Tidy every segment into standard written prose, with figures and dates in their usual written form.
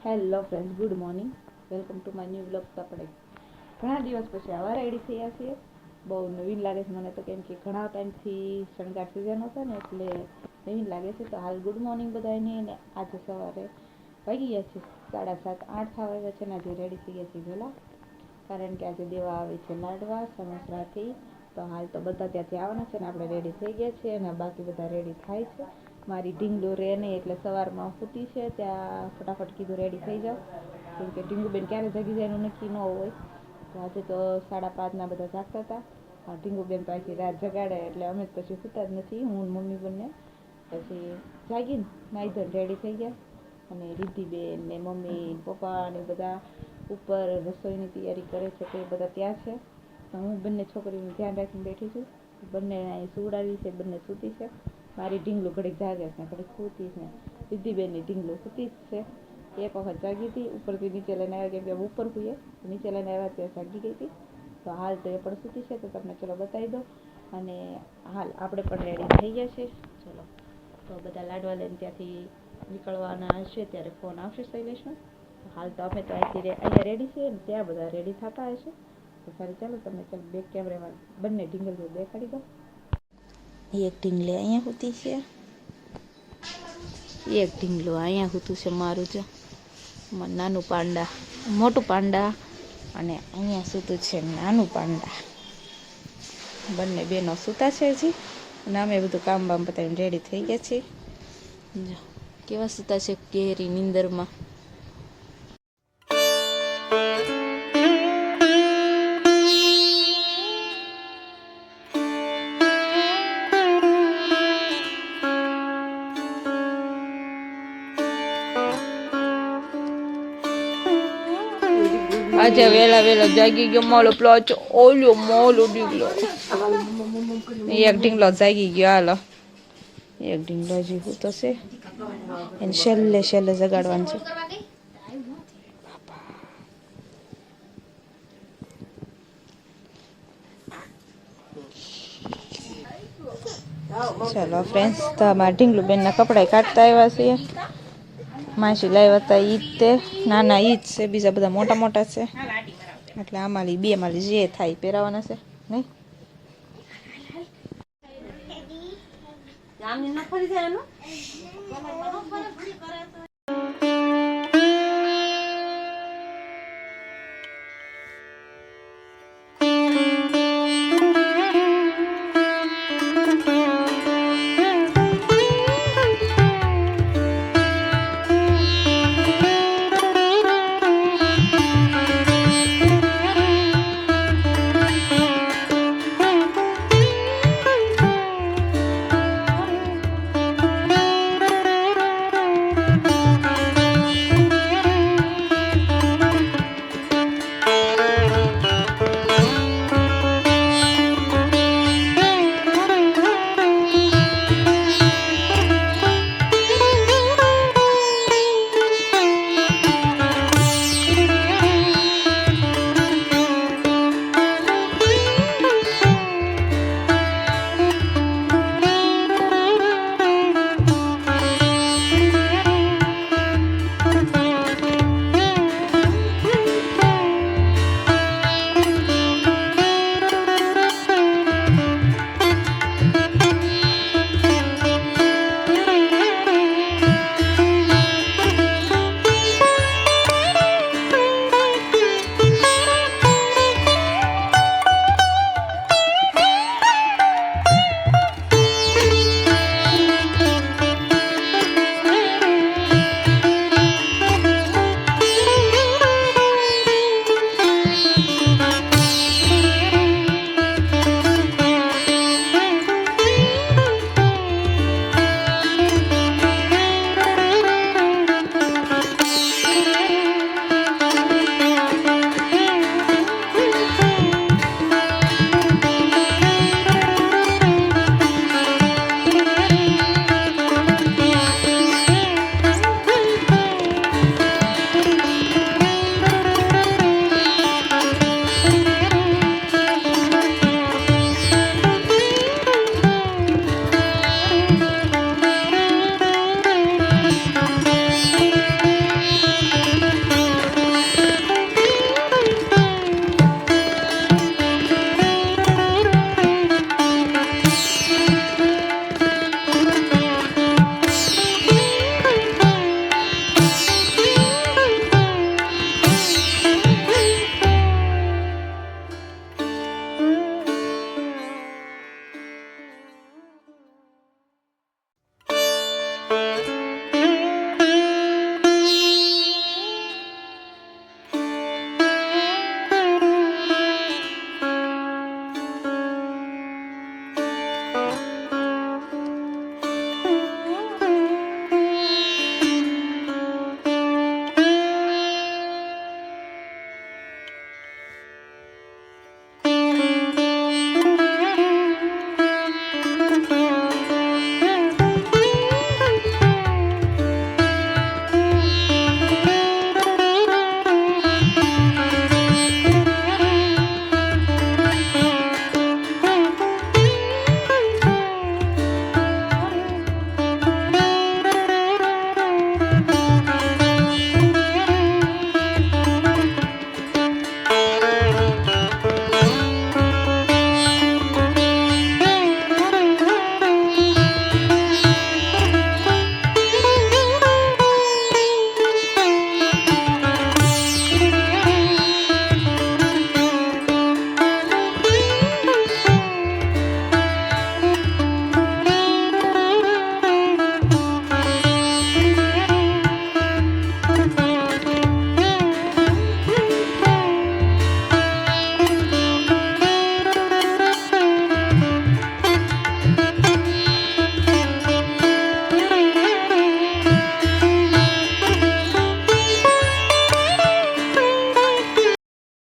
Hello friends, good morning. Welcome to my new blog. તો આપણે ઘણા દિવસ પછી આવા રેડી થયા છીએ. બહુ નવીન લાગે છે મને તો, કેમ કે ઘણા ટાઈમથી શણગાર સિઝન હતો ને એટલે નવીન લાગે છે. તો હાલ ગુડ મોર્નિંગ બધાને. અને આજે સવારે વાગી ગયા છે 7:30-8 થવા આવ્યા છે ને આજે રેડી થઈ ગયા છે વહેલા, કારણ કે આજે દેવા આવે છે લાડવા સમોસરાથી. તો હાલ તો બધા ત્યાંથી આવવાના છે ને આપણે રેડી થઈ ગયા છીએ અને બાકી બધા રેડી થાય છે. મારી ઢીંગલું રહે નહીં એટલે સવારમાં સૂતી છે ત્યાં ફટાફટ કીધું રેડી થઈ જાઓ, કેમ કે ઢીંગુબેન ક્યારે જાગી જાય એનું નક્કી ન હોય. તો આજે તો 5:30 બધા જાગતા હતા. ઢીંગુબેન તો આખી રાત જગાડે એટલે અમે પછી સૂતા જ નથી, હું મમ્મી બંને. પછી જાગીને નાહી ધોઈને રેડી થઈ ગયા અને રિદ્ધિબેન ને મમ્મી પપ્પા ને બધા ઉપર રસોઈની તૈયારી કરે છે, તે બધા ત્યાં છે. તો હું બંને છોકરીઓનું ધ્યાન રાખીને બેઠી છું. બંને અહીં સુવડાવી છે, બંને સૂતી છે. મારી ઢીંગલું ઘડીક જાગે છે, ઘડીક સૂતી છે. રિદ્ધિબેનની ઢીંગલું સૂતી જ છે. એક વખત જાગી હતી, ઉપરથી નીચે લઈને આવ્યા, કેમ કે ઉપર હોઈએ નીચે લઈને આવ્યા ત્યાં જાગી ગઈ હતી. તો હાલ તો એ પણ સૂતી છે, તો તમને ચલો બતાવી દો. અને હાલ આપણે પણ રેડી થઈ ગયા છે. ચલો, તો બધા લાડવા લઈને ત્યાંથી નીકળવાના હશે ત્યારે ફોન આવશે શૈલેષનો. હાલ તો અમે તો અહીંયા રેડી છીએ ને ત્યાં બધા રેડી થતા હશે. તો સારી, ચાલો તમને ચાલો બેક કેમેરામાં બંને ઢીંગલીઓ દેખાડી દો. એક ઢીંગલી અહીંયા સૂતી છે, એક ઢીંગલું અહીંયા સૂતું છે મારું. જો નાનું પાંડા, મોટું પાંડા, અને અહીંયા સૂતું છે નાનું પાંડા. બંને બેનો સૂતા છે હજી, અને અમે બધું કામ બામ પતાવીને રેડી થઈ ગયા છીએ. જો કેવા સૂતા છે કેરી નીંદરમાં. આજે વેલા જાગી ગયો મોલો પ્લોચ, ઓલો મોલો ઢીંગલો. એક ઢીંગલો જાગી ગયો. હાલો, એક ઢીંગલો હજી સૂતો છે, એને છેલ્લે જગાડવાનું છે. ચાલો ફ્રેન્ડ્સ, તો અમારા ઢીંગલું બેનના કપડાં કાઢતા આવ્યા છીએ. માસી લાવ્યા હતા ઈ જ તે, નાના ઈ જ છે, બીજા બધા મોટા મોટા છે. એટલે આમાલી બે માલી જે થાય પહેરાવાના છે નહીં.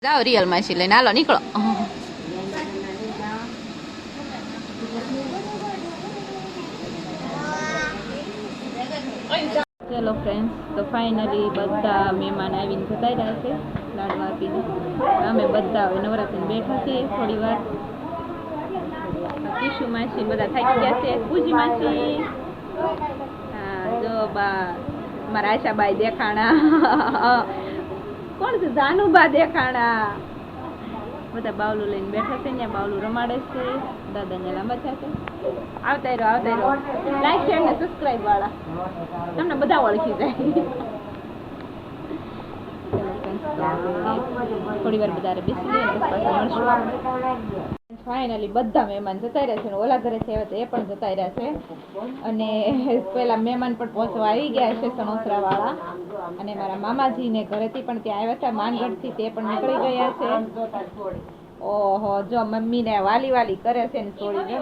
જાઓ રિયલ માસી લઈને હાલો નીકળો. ચલો ફ્રેન્ડ્સ, તો ફાઇનલી બધા મહેમાન આવીને જતા રહ્યા છે લાડવા આપીને. અમે બધા હવે નવરાત્રિને બેઠા છીએ થોડી વાર. કિશુ માસી બધા થાકી ગયા છે. પૂજી માસી, હા જો બા મારા આશાબાઈ દેખાણા. કોણ છે? જાનુબા દેખાણા. બધા બાવલું લઈને બેઠા છે. ત્યાં બાવલું રમાડે છે. દાદાને લાંબા થયા છે. આવતા રહ્યો. લાઈક શેર ને સબસ્ક્રાઇબ વાળા તમને બધા ઓળખી જાય. થોડી વાર બધા બેસી જઈએ ફાઇનલી બધા મહેમાન જતા રહ્યા છે. ઓલા ઘરે છે એ પણ જતા રહ્યા છે. અને પેલા મહેમાન પણ પહોંચવા આવી ગયા છે સનોસરા વાળા. અને મારા મામાજી ને ઘરેથી પણ ત્યાં આવ્યા હતા માનગઢ થી, તે પણ નીકળી ગયા છે. ઓહો જો મમ્મી ને વાલી કરે છે ને છોડી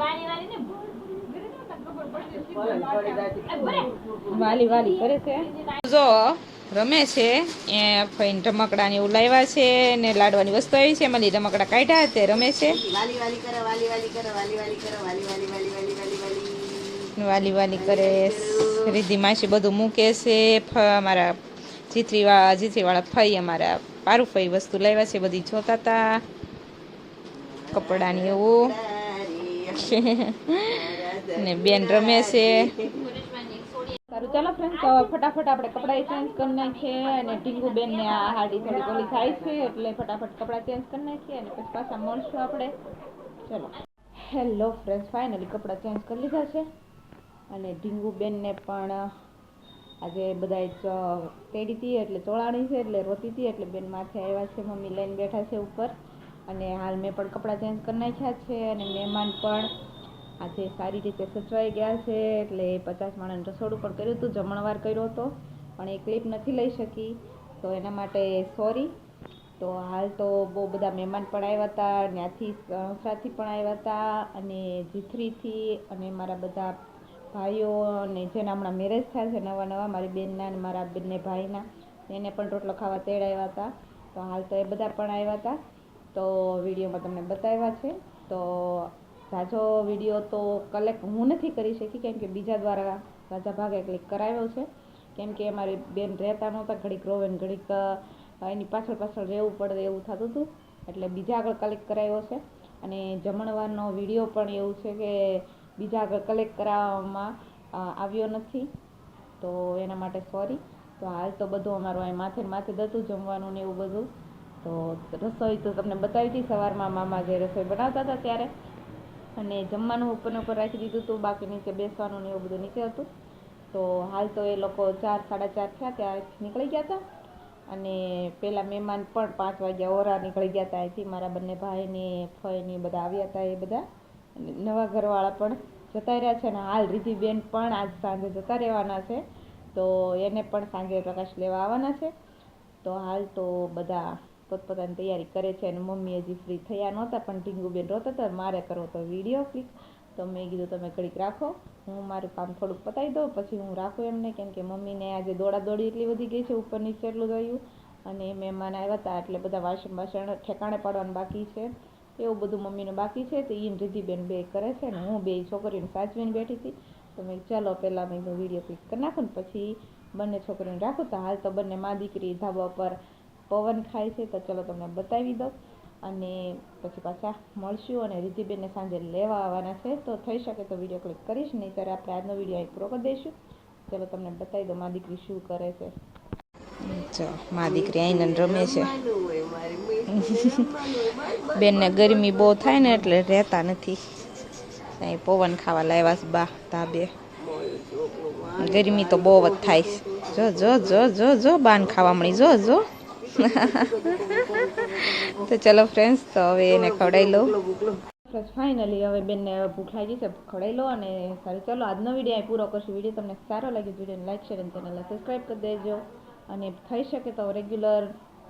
વાલી કરે છે. જો રમે છે એ ફઈને રમકડા ને એવું લાવ્યા છે ને લાડવાની વસ્તુ આવી છે. એમાં રમકડા કાઢ્યા તે રમે છે. વાલી કરે. રીધિ માસી બધું મૂકે છે. અમારા જીતરી વાળા ફઈ અમારા પારુ ફઈ વસ્તુ લાવ્યા છે બધી જોતા હતા કપડાની એવું. ને બેન રમે છે. સારું ચાલો ફ્રેન્ડ, તો ફટાફટ આપણે કપડા ચેન્જ કરી નાખીએ. અને ટીંગુ બેન ને આ હાડી થોડી ઓલી થાય છે એટલે ફટાફટ કપડા ચેન્જ કરી નાખીએ અને પછી પાછા મળશું આપણે. ચલો હેલો ફ્રેન્ડ, ફાઇનલી કપડા ચેન્જ કરી લીધા છે. અને ઢીંગુ બેન ને પણ આજે બધા તેડી હતી એટલે ચોળાણી છે એટલે રોતી હતી એટલે બેન માથે આવ્યા છે. મમ્મી લઈને બેઠા છે ઉપર. અને હાલ મેં પણ કપડાં ચેન્જ કરી નાખ્યા છે. અને મહેમાન પણ આજે સારી રીતે સચવાઈ ગયા છે. એટલે 50 માણસનું રસોડું પણ કર્યું હતું, જમણવાર કર્યો હતો, પણ એ ક્લિપ નથી લઈ શકી તો એના માટે સોરી. તો હાલ તો બહુ બધા મહેમાન પણ આવ્યા હતા, ત્યાંથી સસરાથી પણ આવ્યા હતા અને જીથરીથી અને મારા બધા ભાઈઓ અને જેના હમણાં મેરેજ થયા છે નવા મારી બેનના અને મારા બંને ભાઈના, એને પણ રોટલો ખાવા તેડાવ્યા હતા. તો હાલ તો એ બધા પણ આવ્યા હતા. તો વિડીયોમાં તમને બતાવ્યા છે. તો ઝાઝો વિડીયો તો કલેક્ટ હું નથી કરી શકી કેમ કે બીજા દ્વારા ઝાઝા ભાગે ક્લિક કરાવ્યો છે. કેમ કે અમારી બેન રહેતા નહોતા, ઘડીક રોવે ને ઘડીક એની પાછળ રહેવું પડે એવું થતું હતું એટલે બીજા આગળ કલેક્ટ કરાવ્યો છે. અને જમણવારનો વિડીયો પણ એવું છે કે બીજા આગળ કલેક્ટ કરાવવામાં આવ્યો નથી, તો એના માટે સોરી. તો હાલ તો બધું અમારું અહીં માથે જ હતું જમવાનું ને એવું બધું. તો રસોઈ તો તમને બતાવી હતી સવારમાં મામા જે રસોઈ બનાવતા હતા ત્યારે. અને જમવાનું ઉપર રાખી દીધું હતું, બાકી નીચે બેસવાનું ને એવું બધું નીચે હતું. તો હાલ તો એ લોકો 4, 4:30 થયા ત્યાં નીકળી ગયા હતા. અને પેલા મહેમાન પણ 5 વાગ્યા ઓરા નીકળી ગયા હતા અહીંથી. મારા બંને ભાઈને ફઈને બધા આવ્યા હતા એ બધા. નવા ઘરવાળા પણ જતા રહ્યા છે. અને હાલ રીધિબેન પણ આજ સાંજે જતા રહેવાના છે. તો એને પણ સાંજે પ્રકાશ લેવા આવવાના છે. તો હાલ તો બધા પોતપોતાની તૈયારી કરે છે. અને મમ્મી હજી ફ્રી થયા નહોતા પણ ઢીંગુબેન રોતા હતા મારે કરવો તો વિડીયો ક્લિક. તો મેં કીધું તમે ઘડીક રાખો, હું મારું કામ થોડુંક પતાવી દઉં પછી હું રાખું એમને. કેમ કે મમ્મીને આજે દોડાદોડી એટલી વધી ગઈ છે, ઉપર નીચે એટલું રહ્યું. અને મહેમાન આવ્યા હતા એટલે બધા વાસણ ઠેકાણે પાડવાનું બાકી છે, એવું બધું મમ્મીનું બાકી છે. તો ઈને રીધિબેન બે કરે છે ને હું બે છોકરીઓને સાચવીને બેઠી હતી. તો મેં ચાલો પહેલાં મેં વિડીયો ક્લિક કરી નાખું ને પછી બંને છોકરીઓને રાખું. તો હાલ તો બંને મા દીકરી ધાબા પર પવન ખાય છે. તો ચલો તમને બતાવી દઉં અને પછી પાછા મળશું. અને રીધિબેનને સાંજે લેવા આવવાના છે. તો થઈ શકે તો વિડીયો ક્લિક કરીશ, નહીં ત્યારે આપણે આજનો વિડીયો અહીં પૂરો કરી દઈશું. ચલો તમને બતાવી દો મા દીકરી શું કરે છે. જો મા દીકરી આઈને રમે છે. બેનને ગરમી બહુ થાય ને એટલે રહેતા નથી, અહીં પવન ખાવા લાવ્યા છે બા ધાબે. ગરમી તો બહુ જ થાય. જો બાન ખાવા મળી જો. તો ચલો ફ્રેન્ડ્સ, તો હવે એને ખવડાવી લઉં. ફાઇનલી હવે બેનને ભૂખ લાગી છે, ખવડાવી લો. અને સારું ચાલો આજનો વિડીયો અહીં પૂરો કરશું. વિડીયો તમને સારો લાગ્યો વિડીયોને લાઈક શેર અને ચેનલને સબસ્ક્રાઈબ કરી દેજો. અને થઈ શકે તો રેગ્યુલર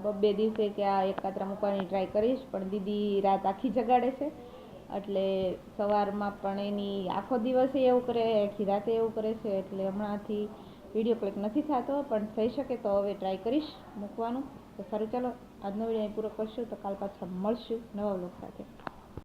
2 દિવસે કે આ એકાત્રા મૂકવાની ટ્રાય કરીશ. પણ દીદી રાત આખી જગાડે છે એટલે સવારમાં પણ એની આખો દિવસે એવું કરે, આખી રાતે એવું કરે છે. એટલે હમણાંથી વિડીયો ક્લિક નથી થતો, પણ થઈ શકે તો હવે ટ્રાય કરીશ મૂકવાનું. તો સારું, ચાલો આજનો વિડીયો અહીં પૂરો કરશું. તો કાલ પાછા મળશું નવા વ્લોગ સાથે.